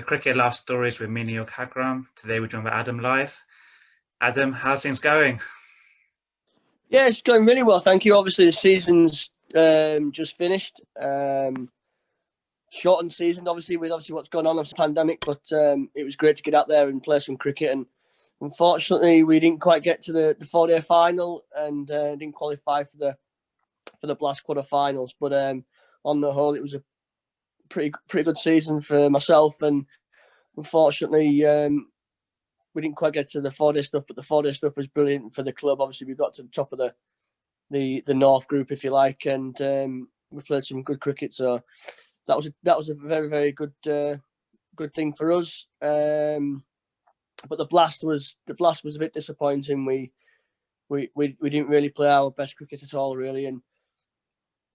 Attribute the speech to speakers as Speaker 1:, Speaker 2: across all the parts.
Speaker 1: to Cricket Life Stories with me, Neel Khagram. Today we're joined by Adam Lyth. Adam, how's things going?
Speaker 2: Yeah, it's going really well, thank you. Obviously, the season's just finished. Shortened season, obviously, with what's going on, the pandemic, but it was great to get out there and play some cricket. And unfortunately, we didn't quite get to the 4-day final and didn't qualify for the Blast quarter-finals. But on the whole, it was a pretty good season for myself. And unfortunately, we didn't quite get to the 4-day stuff, but the 4-day stuff was brilliant for the club. Obviously, we got to the top of the North group, if you like, and we played some good cricket. So that was a very, very good thing for us. But the Blast was a bit disappointing. We didn't really play our best cricket at all, really, and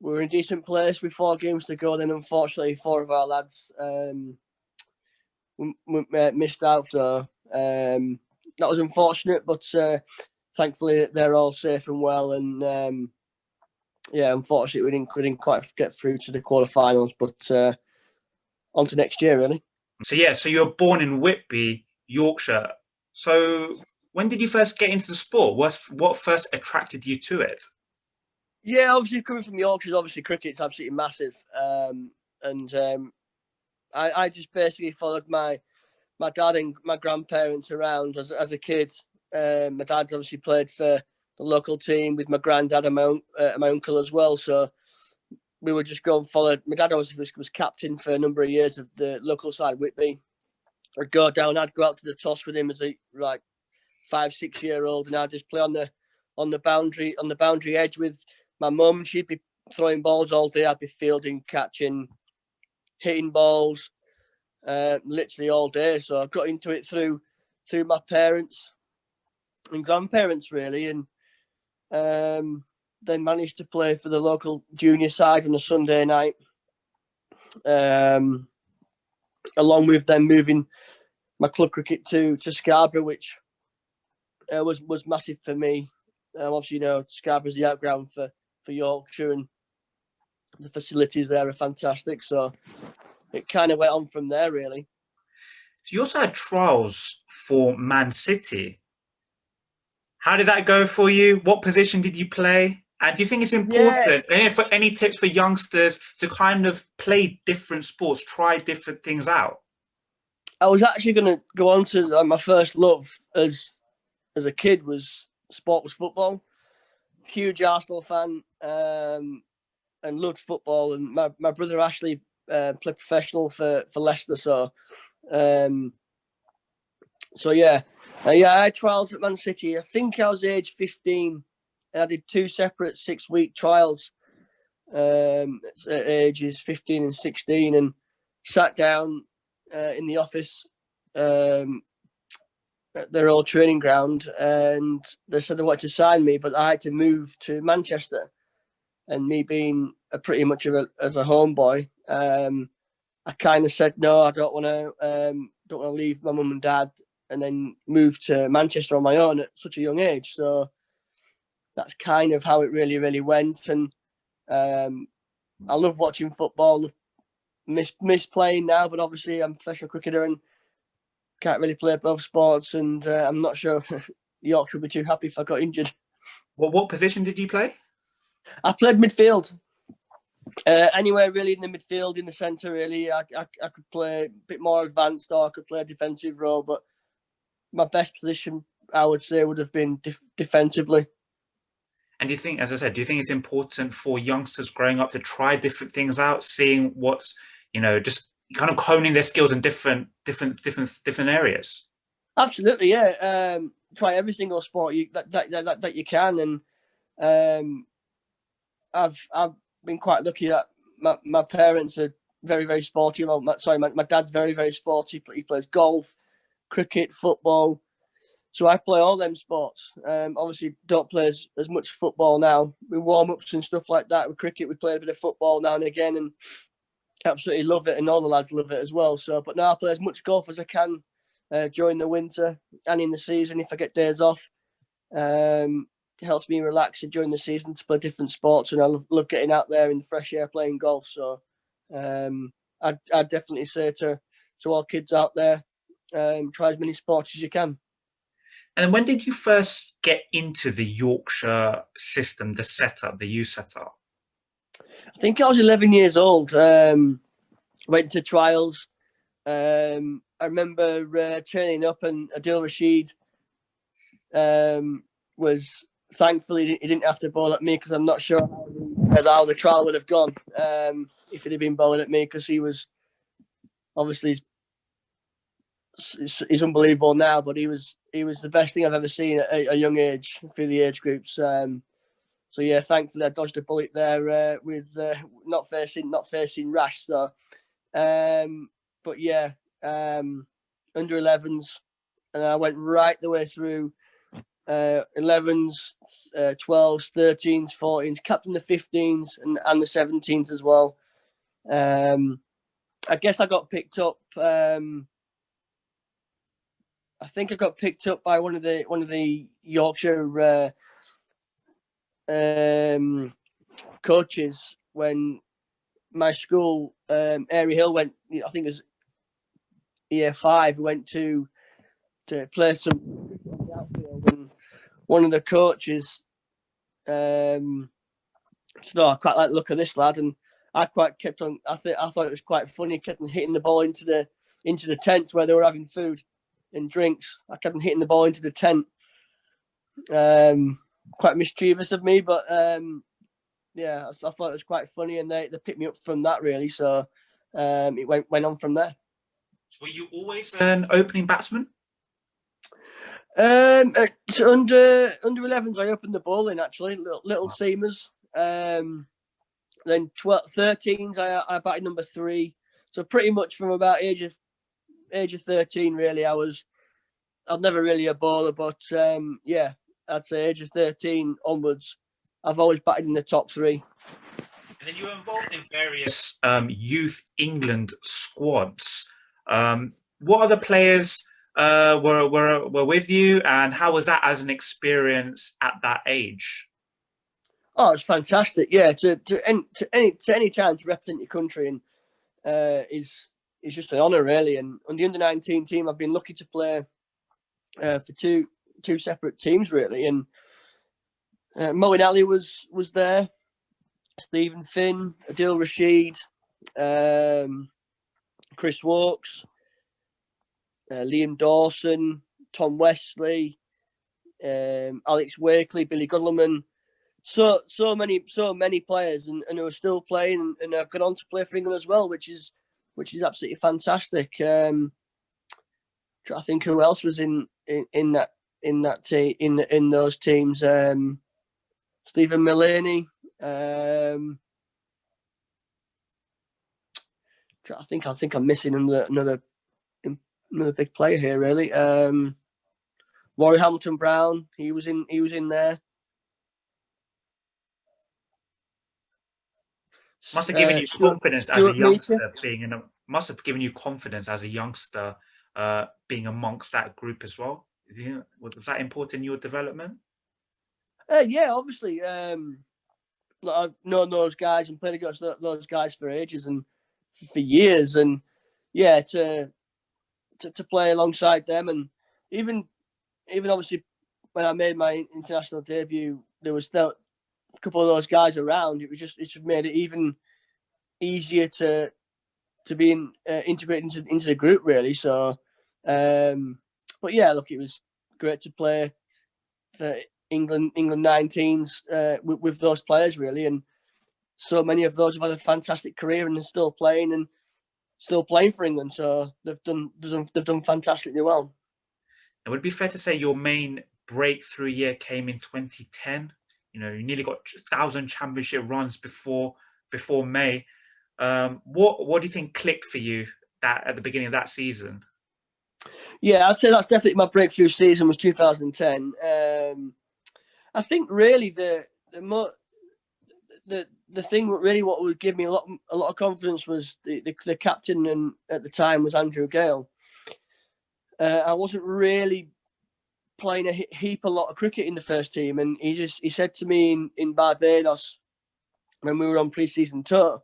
Speaker 2: we were in a decent place with 4 games to go. Then, unfortunately, 4 of our lads missed out. So that was unfortunate, but thankfully they're all safe and well. And yeah, unfortunately we didn't quite get through to the quarterfinals, but on to next year, really.
Speaker 1: So you were born in Whitby, Yorkshire. So when did you first get into the sport? What first attracted you to it?
Speaker 2: Yeah, obviously coming from Yorkshire, obviously cricket's absolutely massive, and I just basically followed my dad and my grandparents around as a kid. My dad's obviously played for the local team with my granddad and my uncle as well. So we would just go and follow. My dad obviously was captain for a number of years of the local side, Whitby. I'd go down, I'd go out to the toss with him as a 5-6-year-old, and I'd just play on the boundary edge with my mum. She'd be throwing balls all day. I'd be fielding, catching, hitting balls. Literally all day. So I got into it through my parents and grandparents, really, and then managed to play for the local junior side on a Sunday night, along with them moving my club cricket to Scarborough, which was massive for me. Obviously, Scarborough's the outground for Yorkshire, and the facilities there are fantastic. So it kind of went on from there, really.
Speaker 1: So you also had trials for Man City. How did that go for you? What position did you play? And do you think it's important, for any tips for youngsters to kind of play different sports, try different things out?
Speaker 2: I was actually going to go on to my first love as a kid was football. Huge Arsenal fan, and loved football. And my brother Ashley played professional for Leicester. So yeah, I had trials at Man City. I think I was age 15, and I did 2 separate 6-week trials at ages 15 and 16, and sat down in the office at their old training ground, and they said they wanted to sign me, but I had to move to Manchester. And me being pretty much as a homeboy, I kind of said no. I don't want to leave my mum and dad and then move to Manchester on my own at such a young age. So that's kind of how it really, really went. And I love watching football. Miss playing now, but obviously I'm a professional cricketer and can't really play both sports. And I'm not sure Yorkshire would be too happy if I got injured.
Speaker 1: Well, what position did you play?
Speaker 2: I played midfield. Anywhere really in the midfield, in the centre, really. I could play a bit more advanced, or I could play a defensive role, but my best position, I would say, would have been defensively.
Speaker 1: And do you think it's important for youngsters growing up to try different things out, seeing what's, just kind of honing their skills in different areas?
Speaker 2: Absolutely, yeah. Try every single sport that you can, and I've been quite lucky that my parents are very, very sporty. My dad's very, very sporty. He plays golf, cricket, football. So I play all them sports. Obviously, don't play as much football now. We warm-ups and stuff like that. With cricket, we play a bit of football now and again, and absolutely love it, and all the lads love it as well. So, but now I play as much golf as I can during the winter and in the season if I get days off. It helps me relax during the season to play different sports, and I love getting out there in the fresh air playing golf. So I'd definitely say to to all kids out there. Try as many sports as you can.
Speaker 1: And when did you first get into the Yorkshire system, the setup, the youth setup?
Speaker 2: I think I was 11 years old. Went to trials. I remember turning up, and Adil Rashid was thankfully he didn't have to bowl at me, because I'm not sure how the trial would have gone if he'd have been bowling at me, because he was obviously he's unbelievable now, but he was the best thing I've ever seen at a young age through the age groups. So yeah, thankfully I dodged a bullet there with not facing Rash. So, but yeah, under 11s, and I went right the way through 11s, 12s, 13s, 14s, captain the 15s and the 17s as well. I guess I got picked up. I think I got picked up by one of the Yorkshire coaches when my school, Airy Hill, went. I think it was year 5. We went to play some on the outfield, and one of the coaches said, "Oh, I quite like the look of this lad," and I quite kept on. I thought it was quite funny, kept on hitting the ball into the tent where they were having food and drinks. I kept on hitting the ball into the tent. Quite mischievous of me, but yeah, I thought it was quite funny, and they picked me up from that really. So it went on from there.
Speaker 1: Were you always an opening batsman?
Speaker 2: So under 11s, I opened the bowling actually, little seamers. Then 13s, I batted number 3. So pretty much from about age of 13, really, I'm never really a bowler, but yeah, I'd say age of 13 onwards, I've always batted in the top 3.
Speaker 1: And then you were involved in various youth England squads. What other players were with you, and how was that as an experience at that age?
Speaker 2: Oh, it's fantastic! Yeah, to any time to represent your country and is just an honour, really. And on the under-19 team, I've been lucky to play for two separate teams, really. And Moeen Ali was there, Stephen Finn, Adil Rashid, Chris Wokes, Liam Dawson, Tom Wesley, Alex Wakely, Billy Godleman. So many players, and who are still playing and have gone on to play for England as well, which is absolutely fantastic. I think who else was in those teams? Stephen Mullaney. I think I'm missing another big player here, really. Rory Hamilton Brown. He was in there.
Speaker 1: Must have given you confidence as a youngster must have given you confidence as a youngster being amongst that group as well. Was that important in your development?
Speaker 2: Yeah, obviously. I've known those guys and played against those guys for ages and for years, and yeah, to play alongside them, and even obviously when I made my international debut, there was still a couple of those guys around. It just made it even easier to be integrated into the group, really. So, but yeah, look, it was great to play for England 19s with those players, really, and so many of those have had a fantastic career and are still playing for England. So they've done fantastically well.
Speaker 1: It would be fair to say your main breakthrough year came in 2010. You nearly got 1,000 championship runs before May. What do you think clicked for you at the beginning of that season?
Speaker 2: Yeah, I'd say that's definitely my breakthrough season was 2010. I think really the thing really what would give me a lot of confidence was the captain, and at the time was Andrew Gale. I wasn't really playing a lot of cricket in the first team, and he said to me in Barbados when we were on pre-season tour,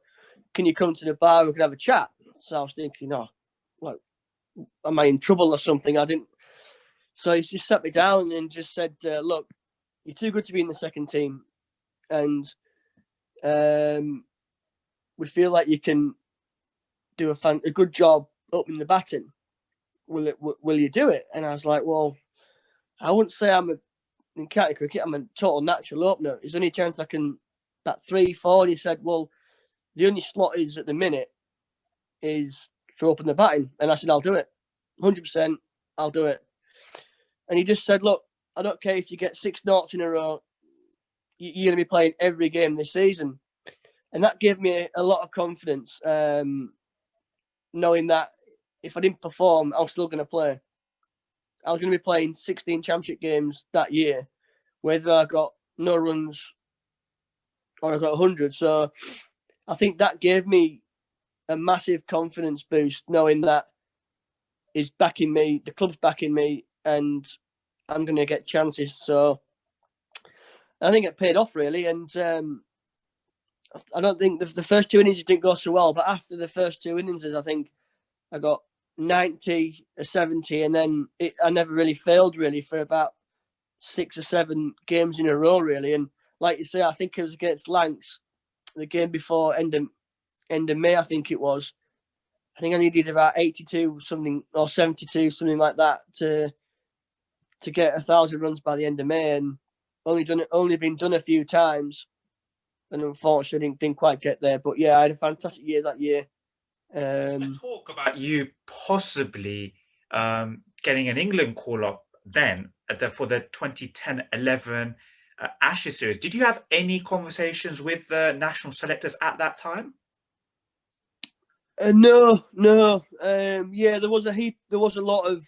Speaker 2: "Can you come to the bar? We can have a chat." So I was thinking, oh, well, am I in trouble or something? I didn't. So he just sat me down and just said, look, you're too good to be in the second team, and we feel like you can do a good job opening the batting. Will you do it? And I was like, well, I wouldn't say in county cricket, I'm a total natural opener. Is there any chance I can bat 3, 4? And he said, well, the only slot is at the minute is for open the batting. And I said, I'll do it. 100%, I'll do it. And he just said, look, I don't care if you get 6 noughts in a row, you're going to be playing every game this season. And that gave me a lot of confidence, knowing that if I didn't perform, I was still going to play. I was going to be playing 16 championship games that year, whether I got no runs or I got 100. So I think that gave me a massive confidence boost, knowing that is backing me, the club's backing me, and I'm going to get chances. So I think it paid off, really. And I don't think the first 2 innings didn't go so well, but after the first 2 innings, I think I got 90, a 70, and then I never really failed, really, for about 6 or 7 games in a row, really. And like you say, I think it was against Lancs, the game before end of May, I think it was. I think I needed about 82 something or 72, something like that, to get 1,000 runs by the end of May, and only been done a few times, and unfortunately didn't quite get there. But yeah, I had a fantastic year that year.
Speaker 1: Talk about you possibly getting an England call up then for the 2010-11 Ashes series. Did you have any conversations with the national selectors at that time?
Speaker 2: No. Yeah, there was a lot of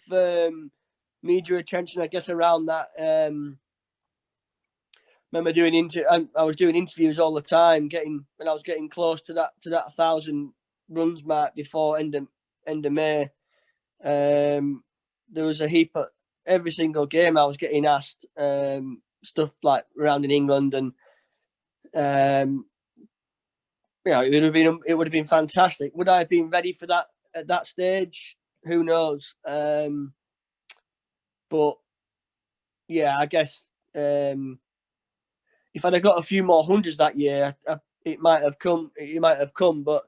Speaker 2: media attention, I guess, around that. Remember I was doing interviews all the time, when I was getting close to that 1,000 runs mark before end of May. There was a heap of every single game I was getting asked stuff like around in England, and it would have been fantastic. Would I have been ready for that at that stage? Who knows? But yeah, I guess if I'd have got a few more hundreds that year, it might have come. But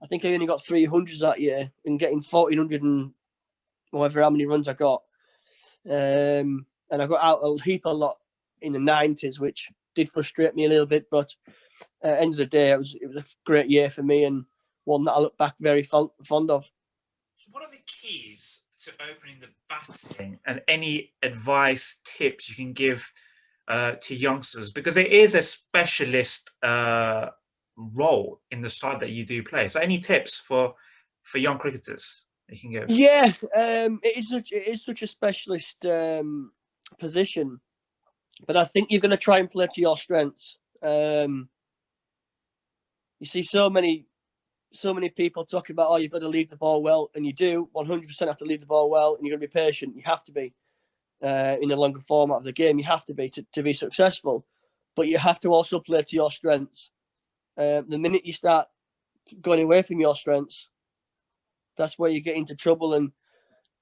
Speaker 2: I think I only got 300s that year, and getting 1,400 and however how many runs I got. And I got out a lot in the 90s, which did frustrate me a little bit. But at the end of the day, it was a great year for me, and one that I look back very fond of.
Speaker 1: So what are the keys to opening the batting, and any advice, tips you can give to youngsters? Because it is a specialist role in the side that you do play. So any tips for young cricketers you can give?
Speaker 2: Yeah, it is such a specialist position, but I think you're going to try and play to your strengths. You see so many people talk about, oh, you've got to leave the ball well, and you do 100% have to leave the ball well, and you're going to be patient. You have to be in the longer format of the game. You have to be to be successful, but you have to also play to your strengths. The minute you start going away from your strengths, that's where you get into trouble. And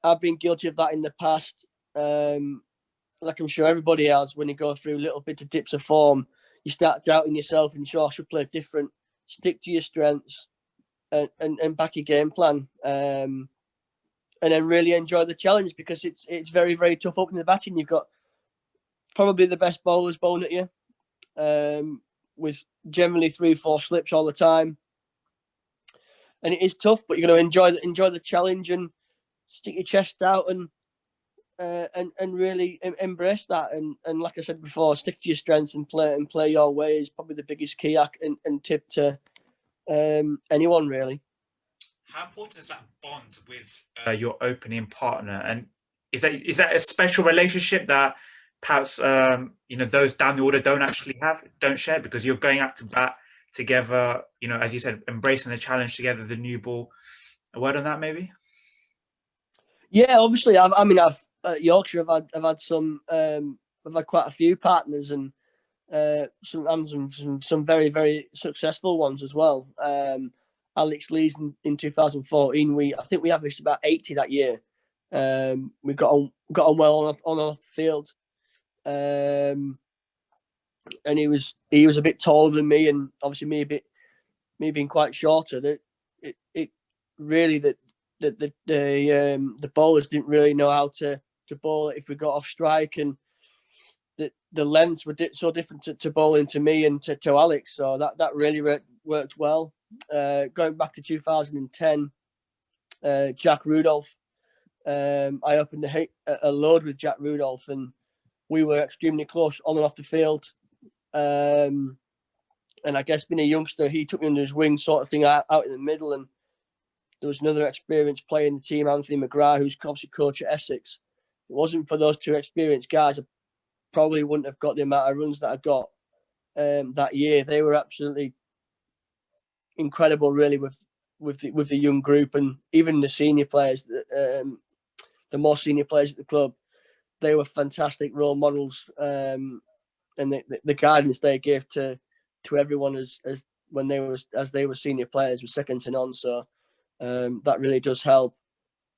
Speaker 2: I've been guilty of that in the past. Like I'm sure everybody has, when you go through little bits of dips of form, you start doubting yourself and sure, I should play different. Stick to your strengths and back your game plan. And then really enjoy the challenge, because it's very, very tough opening the batting. You've got probably the best bowlers bowling at you, with generally 3-4 slips all the time. And it is tough, but you're going to enjoy the challenge and stick your chest out and really embrace that. And like I said before, stick to your strengths and play your way is probably the biggest key and tip to anyone, really.
Speaker 1: How important is that bond with your opening partner? And is that a special relationship that perhaps those down the order don't share, because you're going out to bat together, as you said, embracing the challenge together, the new ball? A word on that, maybe?
Speaker 2: Yeah, obviously. I've at Yorkshire, I've had quite a few partners, and some very, very successful ones as well. Alex Lees in 2014. I think we averaged about 80 that year. We got on well on off the field. And he was a bit taller than me, and obviously me being quite shorter. That it really that the bowlers didn't really know how to bowl it if we got off strike, and the lengths were so different to bowling to me and to Alex. So that really worked well. Going back to 2010, Jack Rudolph. I opened a load with Jack Rudolph, and we were extremely close on and off the field. And I guess being a youngster, he took me under his wing, sort of thing, out in the middle. And there was another experienced player in the team, Anthony McGrath, who's obviously coach at Essex. If it wasn't for those two experienced guys, I probably wouldn't have got the amount of runs that I got that year. They were absolutely incredible, really, with the young group, and even the senior players, the more senior players at the club. They were fantastic role models, and the guidance they gave to everyone as they were senior players was second to none. So that really does help.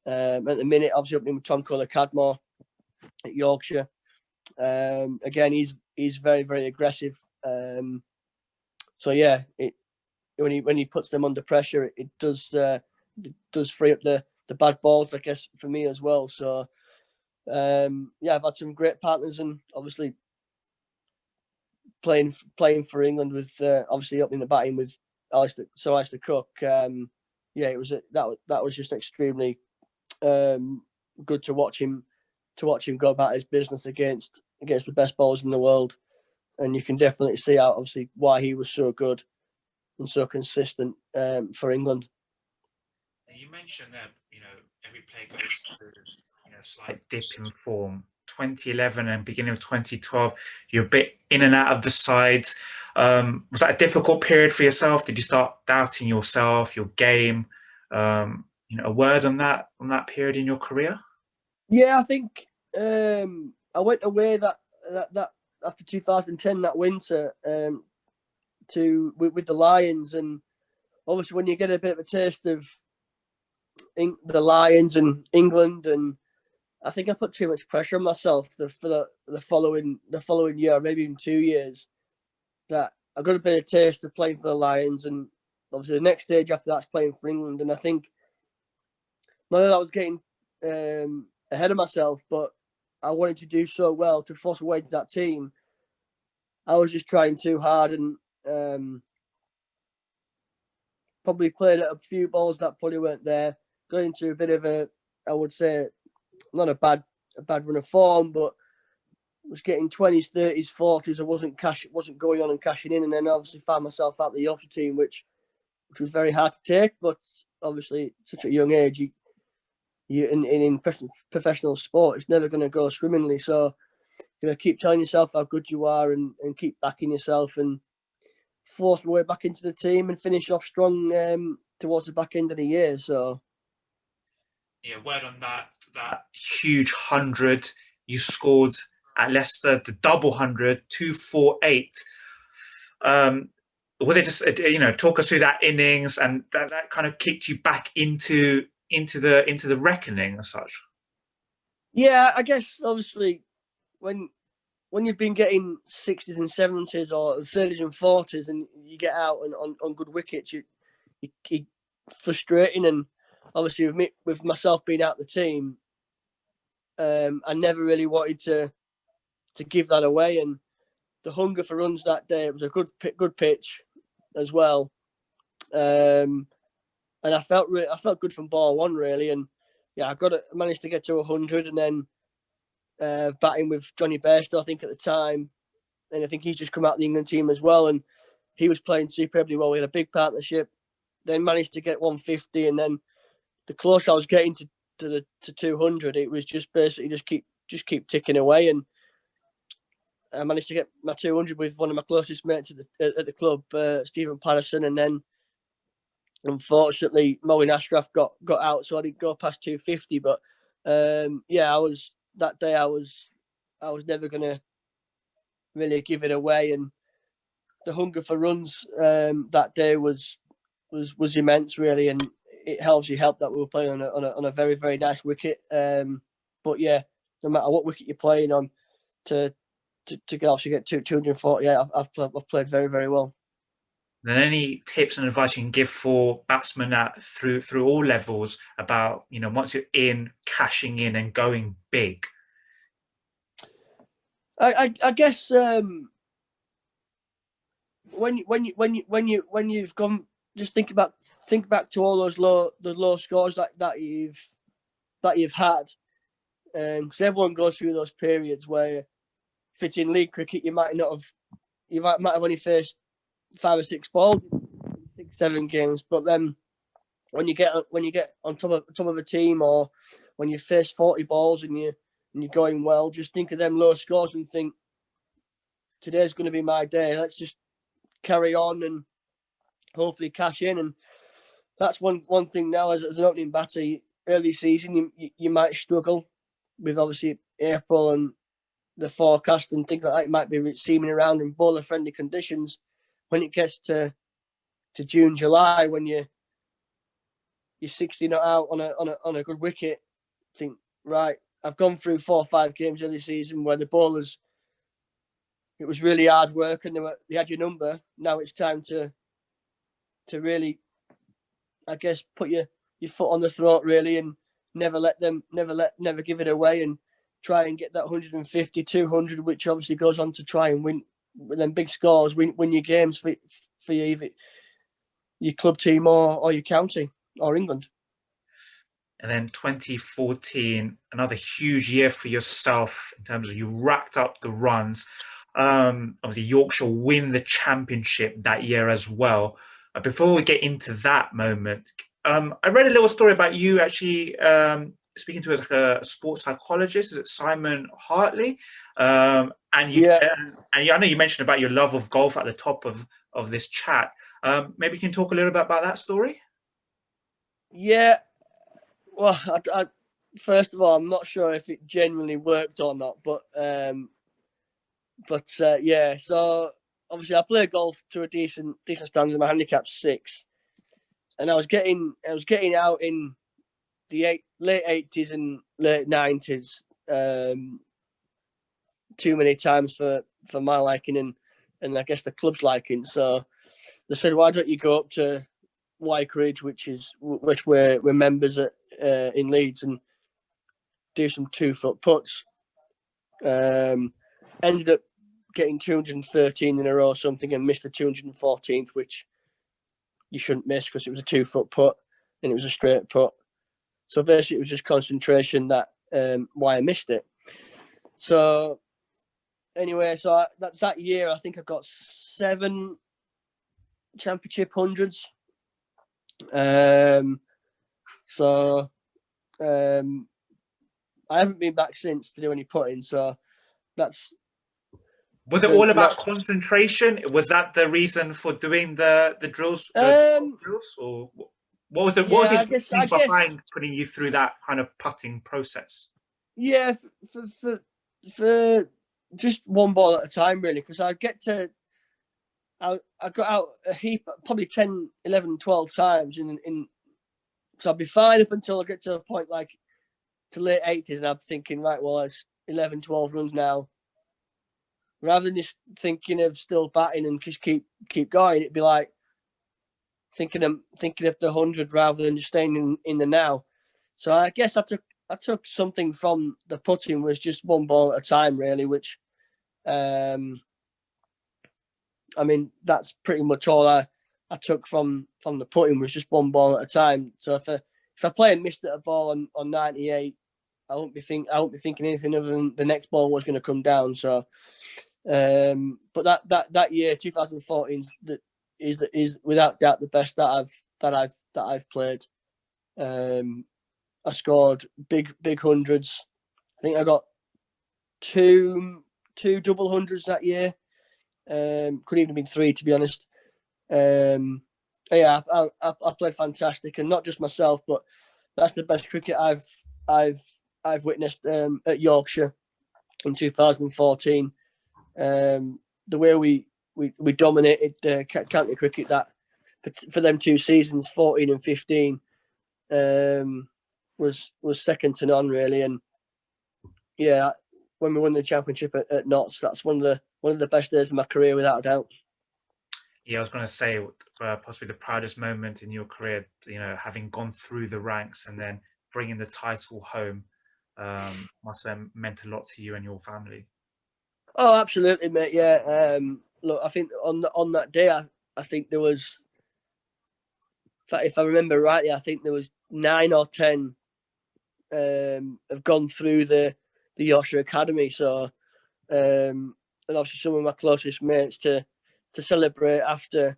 Speaker 2: At the minute, obviously opening with Tom Cadmore at Yorkshire. Again, he's very, very aggressive. So yeah, when he puts them under pressure, it does free up the bad balls, I guess, for me as well. So yeah, I've had some great partners, and obviously playing for England with obviously opening the batting with Alistair Cook. Yeah, that was just extremely good to watch him go about his business against the best bowlers in the world, and you can definitely see out obviously why he was so good and so consistent for England.
Speaker 1: You mentioned that every player goes through slight dip in form. 2011 and beginning of 2012, you're a bit in and out of the sides. Was that a difficult period for yourself? Did you start doubting yourself, your game? A word on that period in your career?
Speaker 2: Yeah, I think I went away that after 2010, that winter, with the Lions, and obviously when you get a bit of a taste of the Lions and England, and I think I put too much pressure on myself for the following year, maybe even 2 years. That I got a bit of taste of playing for the Lions, and obviously the next stage after that's playing for England. And I think not that I was getting ahead of myself, but I wanted to do so well to force a way to that team. I was just trying too hard, and probably played at a few balls that probably weren't there. Going into a bit of a, I would say, not a bad run of form, but was getting 20s, 30s, 40s. I wasn't going on and cashing in, and then obviously found myself out the Yorkshire team, which was very hard to take. But obviously, at such a young age, you in professional sport, it's never going to go swimmingly. So keep telling yourself how good you are, and keep backing yourself, and force my way back into the team and finish off strong towards the back end of the year. So
Speaker 1: yeah, word on that huge 100 you scored at Leicester, the double 100, 248. Was it just talk us through that innings, and that kind of kicked you back into the reckoning as such?
Speaker 2: Yeah, I guess obviously when you've been getting 60s and 70s or 30s and 40s, and you get out and on good wickets, you frustrating. And obviously with myself being out the team, I never really wanted to give that away. And the hunger for runs that day, it was a good pitch as well. And I felt good from ball one, really. And yeah, I managed to get to 100, and then batting with Johnny Bairstow, I think at the time, and I think he's just come out of the England team as well, and he was playing superbly well. We had a big partnership. Then managed to get 150, and then the closer I was getting to 200, it was just basically just keep ticking away, and I managed to get my 200 with one of my closest mates at the club, Stephen Patterson, and then unfortunately Moeen Ashraf got out, so I didn't go past 250. But yeah, I was never gonna really give it away, and the hunger for runs that day was was immense, really, and it helped that we were playing on a very, very nice wicket. But yeah, no matter what wicket you're playing on, to obviously get 248, I've played very, very well.
Speaker 1: Then any tips and advice you can give for batsmen through all levels about, once you're in, cashing in and going big?
Speaker 2: I guess when you've gone, just think back to all those low scores that you've had, because everyone goes through those periods where, if it's in league cricket, you might have only faced 5 or 6 balls, 6-7 games, but then when you get on top of a team, or when you face 40 balls and you're going well, just think of them low scores and think, today's going to be my day. Let's just carry on and hopefully cash in. And that's one thing now, as an opening batter, early season, you might struggle with, obviously, April and the forecast and things like that. It might be seaming around in bowler friendly conditions. When it gets to June, July, when you're 60 not out on a good wicket, think, right, I've gone through 4 or 5 games early season where the bowlers, it was really hard work and they had your number. Now it's time to really, I guess, put your foot on the throat, really, and never give it away, and try and get that 150, 200, which obviously goes on to try and win with them big scores, win your games for either your club team or your county or England.
Speaker 1: And then 2014, another huge year for yourself in terms of you racked up the runs. Obviously, Yorkshire win the championship that year as well. Before we get into that moment, I read a little story about you actually speaking to a sports psychologist. Is it Simon Hartley? And I know you mentioned about your love of golf at the top of this chat. Maybe you can talk a little bit about that story.
Speaker 2: Yeah. Well, I first of all, I'm not sure if it genuinely worked or not, but yeah. So obviously, I play golf to a decent standard. My handicap's 6, and I was getting out in the late 80s and late 90s too many times for my liking and I guess the club's liking. So they said, why don't you go up to Wycridge, which we're members at in Leeds, and do some 2-foot putts. Ended up getting 213 in a row or something, and missed the 214th, which you shouldn't miss because it was a 2-foot putt and it was a straight putt. So basically, it was just concentration that why I missed it. So anyway, so that year I think I got 7 championship hundreds. So I haven't been back since to do any putting. So that's.
Speaker 1: Was it all about concentration? Was that the reason for doing the drills? Drills, or what was it? What was it behind putting you through that kind of putting process?
Speaker 2: Yeah, for just one ball at a time, really, because I got out a heap, probably 10, 11, 12 times so I'd be fine up until I get to a point like to late 80s, and I'm thinking, right, well, it's 11, 12 runs now. Rather than just thinking of still batting and just keep going, it'd be like thinking of the 100 rather than just staying in the now. So I guess I took something from the putting, was just one ball at a time, really, which I mean, that's pretty much all I took from the putting, was just one ball at a time. So if I play and missed a ball on 98, I won't be thinking anything other than the next ball was going to come down. So, but that year, 2014, is without doubt the best that I've played. I scored big hundreds. I think I got two double hundreds that year. Could even have been 3, to be honest. Yeah, I played fantastic, and not just myself, but that's the best cricket I've witnessed at Yorkshire in 2014. The way we dominated county cricket that for them 2 seasons, 14 and 15, was second to none really. And yeah, when we won the championship at Notts, that's one of the best days of my career without a doubt.
Speaker 1: Yeah, I was going to say possibly the proudest moment in your career, having gone through the ranks and then bringing the title home, must have meant a lot to you and your family.
Speaker 2: Oh, absolutely, mate. Yeah. Look, I think on that day, I think there was, if I remember rightly, I think there was 9 or 10 have gone through the Yorkshire Academy. So, and obviously some of my closest mates to celebrate after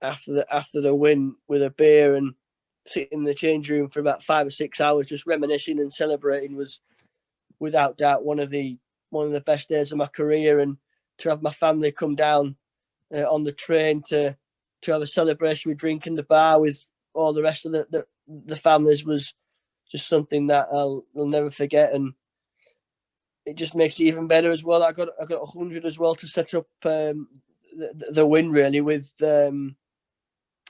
Speaker 2: the win with a beer and sitting in the change room for about 5 or 6 hours, just reminiscing and celebrating, was without doubt one of the best days of my career. And to have my family come down on the train to have a celebration with drink in the bar with all the rest of the families was just something that I'll never forget. And it just makes it even better as well. I got 100 as well to set up the win really with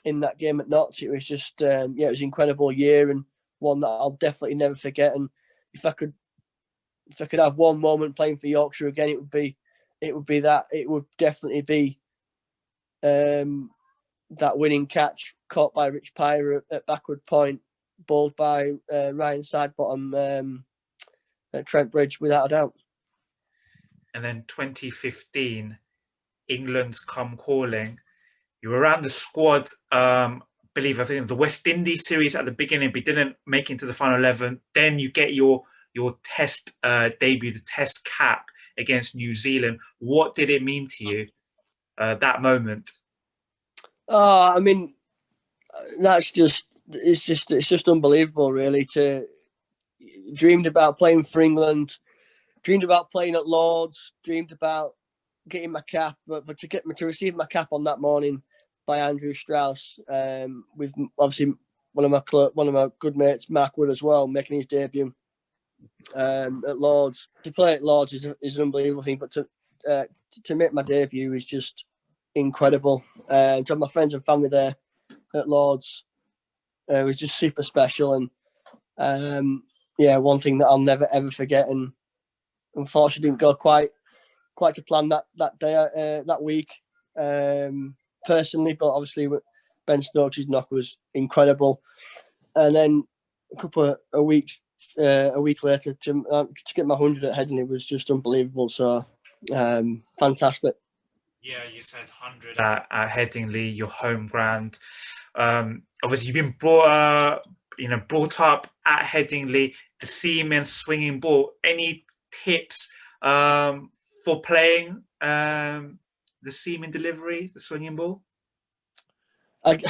Speaker 2: in that game at Notts. It was just it was an incredible year and one that I'll definitely never forget. And if I could have one moment playing for Yorkshire again, it would be that. It would definitely be that winning catch caught by Rich Pyre at backward point, bowled by Ryan Sidebottom at Trent Bridge, without a doubt.
Speaker 1: And then 2015, England's come calling. You were around the squad, I think the West Indies series at the beginning, but didn't make it into the final 11. Then you get your test debut, the test cap against New Zealand. What did it mean to you, that moment?
Speaker 2: Oh, I mean, it's just unbelievable, really. Dreamed about playing for England, dreamed about playing at Lords, dreamed about getting my cap, but to receive my cap on that morning by Andrew Strauss, with obviously one of my good mates, Mark Wood, as well, making his debut at Lords. To play at Lords is an unbelievable thing, but to make my debut is just incredible. To have my friends and family there at Lords was just super special. And one thing that I'll never ever forget. And unfortunately didn't go quite to plan that day, that week, personally, but obviously Ben Stokes' knock was incredible. And then a week later to get my 100 at Headingley was just unbelievable. So fantastic.
Speaker 1: Yeah, you said 100 at Headingley, your home ground. Obviously, you've been brought up at Headingley, the seaman swinging ball. Any tips for playing the seaman delivery, the swinging ball?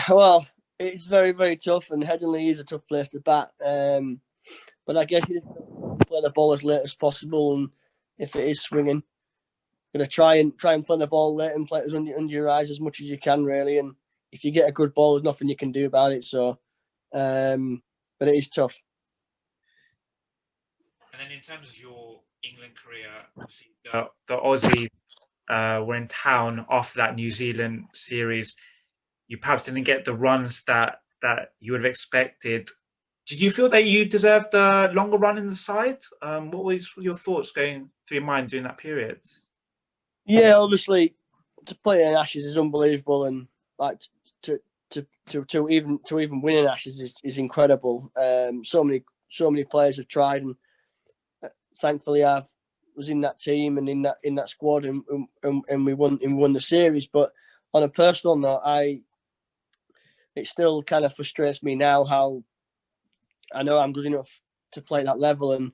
Speaker 2: Well, it's very, very tough, and Headingley is a tough place to bat. But I guess you just play the ball as late as possible, and if it is swinging, going to try and play the ball late and play it under your eyes as much as you can, really. And if you get a good ball, there's nothing you can do about it. So, but it is tough.
Speaker 1: And then in terms of your England career, obviously the Aussies were in town after that New Zealand series. You perhaps didn't get the runs that you would have expected. Did you feel that you deserved a longer run in the side? What was your thoughts going through your mind during that period? Yeah,
Speaker 2: obviously, to play in Ashes is unbelievable, and like to even win in Ashes is incredible. So many players have tried, and thankfully I was in that team and in that squad, and we won the series. But on a personal note, it still kind of frustrates me now how I know I'm good enough to play that level, and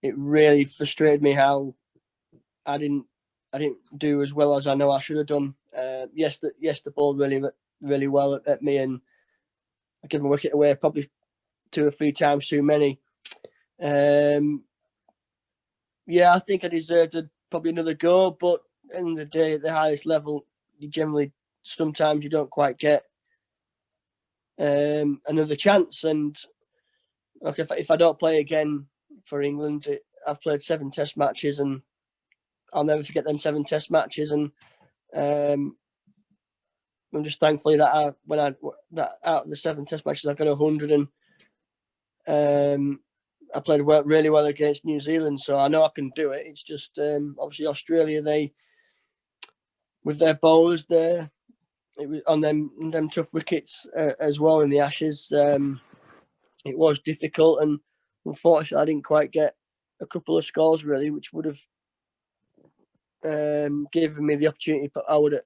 Speaker 2: it really frustrated me how I didn't do as well as I know I should have done. Yes, the ball really well at me, and I gave a wicket away probably 2 or 3 times too many. I think I deserved probably another go, but at the end of the day, at the highest level, sometimes you don't quite get another chance. And look, if I don't play again for England, I've played 7 Test matches, and I'll never forget them 7 Test matches. And I'm just thankfully that out of the 7 Test matches I got 100, and I played really well against New Zealand, so I know I can do it. It's just obviously Australia, they with their bowlers there, it was on them tough wickets as well in the Ashes. It was difficult, and unfortunately I didn't quite get a couple of scores really, which would have given me the opportunity. But I would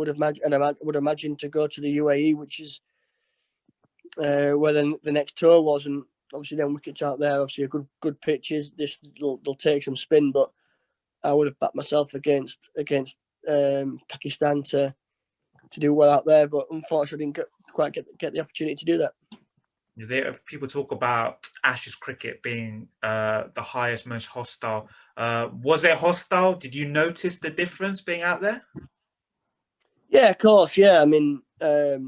Speaker 2: imagine to go to the UAE, which is where the next tour was, and obviously them wickets out there, obviously a good pitches. They'll take some spin, but I would have backed myself against Pakistan to do well out there. But unfortunately, I didn't quite get the opportunity to do that.
Speaker 1: People talk about Ashes cricket being the highest, most hostile. Was it hostile? Did you notice the difference being out there?
Speaker 2: Yeah, of course. Yeah, I mean, there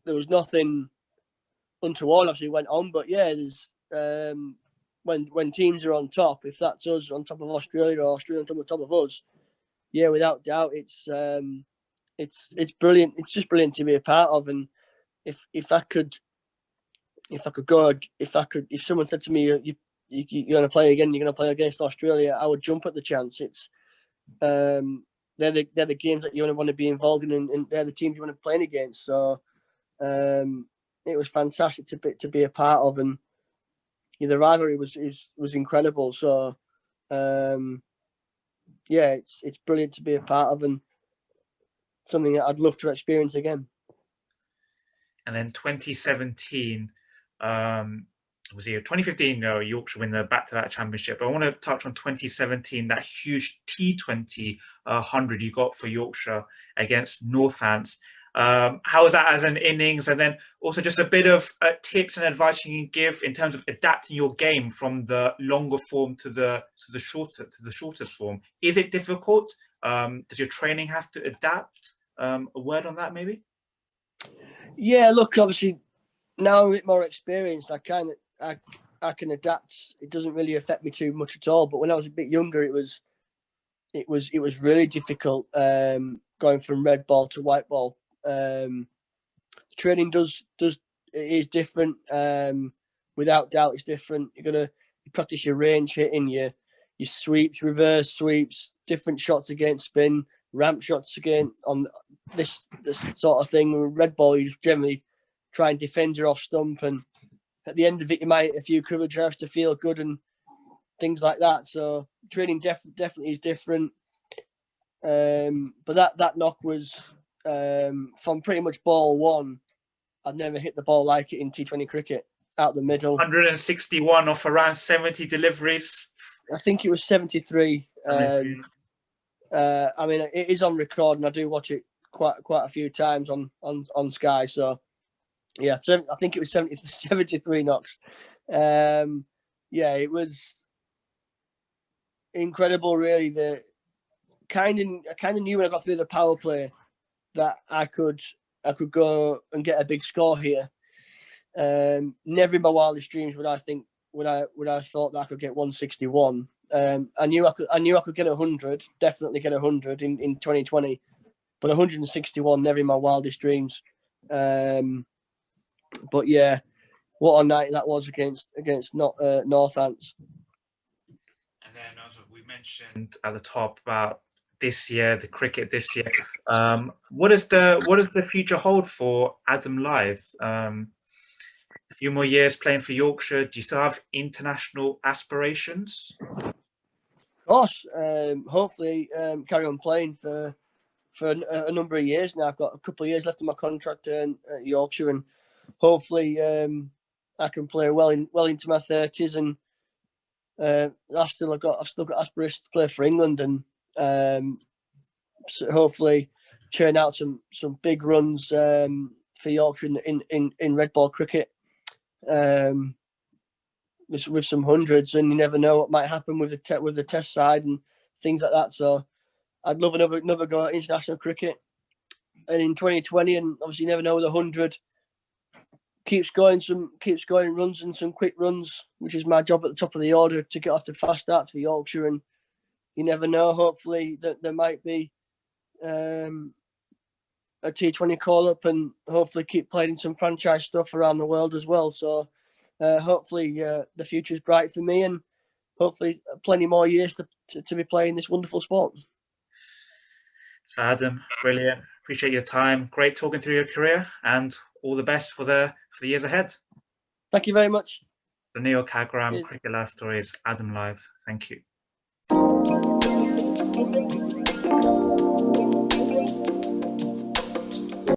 Speaker 2: was nothing untoward obviously went on, but yeah, there's when teams are on top, if that's us on top of Australia or Australia on top of us, yeah, without doubt, it's brilliant. It's just brilliant to be a part of. And if someone said to me, you're going to play again, you're going to play against Australia, I would jump at the chance. It's they're the games that you want to be involved in, and they're the teams you want to play against. So it was fantastic to be a part of, and the rivalry was incredible. So yeah, it's brilliant to be a part of, and something that I'd love to experience again.
Speaker 1: And then 2017, was it 2015? Yorkshire win the back-to-back championship. But I want to touch on 2017, that huge T20 100 you got for Yorkshire against Northants. How was that as an innings? And then also just a bit of tips and advice you can give in terms of adapting your game from the longer form to the shortest form. Is it difficult? Does your training have to adapt? A word on that, maybe?
Speaker 2: Yeah, look, obviously now I'm a bit more experienced. I can adapt. It doesn't really affect me too much at all. But when I was a bit younger, it was really difficult going from red ball to white ball. Training is different. Without doubt, it's different. You practice your range hitting, your sweeps, reverse sweeps, different shots against spin, ramp shots again on this sort of thing. Red ball, you generally try and defend your off stump, and at the end of it, you might hit a few cover drives to feel good and things like that. So training definitely is different. But that knock was from pretty much ball one. I'd never hit the ball like it in T20 cricket, out the middle.
Speaker 1: 161 off around 70 deliveries.
Speaker 2: I think it was 73. I mean, it is on record, and I do watch it quite a few times on Sky. So yeah, I think it was 73 knocks. Yeah, it was incredible. Really, I kind of knew when I got through the power play that I could go and get a big score here. Never in my wildest dreams would I thought that I could get 161. I knew I could get 100, definitely get 100 in 2020, but 161 never in my wildest dreams. But yeah, what a night that was against Northants.
Speaker 1: And then, as we mentioned at the top about this year, the cricket this year, what does the future hold for Adam Lyth? A few more years playing for Yorkshire. Do you still have international aspirations?
Speaker 2: Of course, hopefully carry on playing for a number of years now. I've got a couple of years left in my contract at Yorkshire, and hopefully I can play well into my 30s, and I've still got aspirations to play for England, and so hopefully churn out some big runs for Yorkshire in red ball cricket. With some hundreds, and you never know what might happen with the test side and things like that. So I'd love another go at international cricket, and in 2020, and obviously you never know with 100 keeps going runs and some quick runs, which is my job at the top of the order to get off to fast starts for Yorkshire. And you never know. Hopefully that there might be a T20 call up and hopefully keep playing some franchise stuff around the world as well. So hopefully the future is bright for me, and hopefully plenty more years to be playing this wonderful sport.
Speaker 1: So Adam, brilliant. Appreciate your time. Great talking through your career, and all the best for the years ahead.
Speaker 2: Thank you very much.
Speaker 1: The Neel Khagram,
Speaker 2: Cheers.
Speaker 1: Cricket Life Stories, Adam Lyth. Thank you.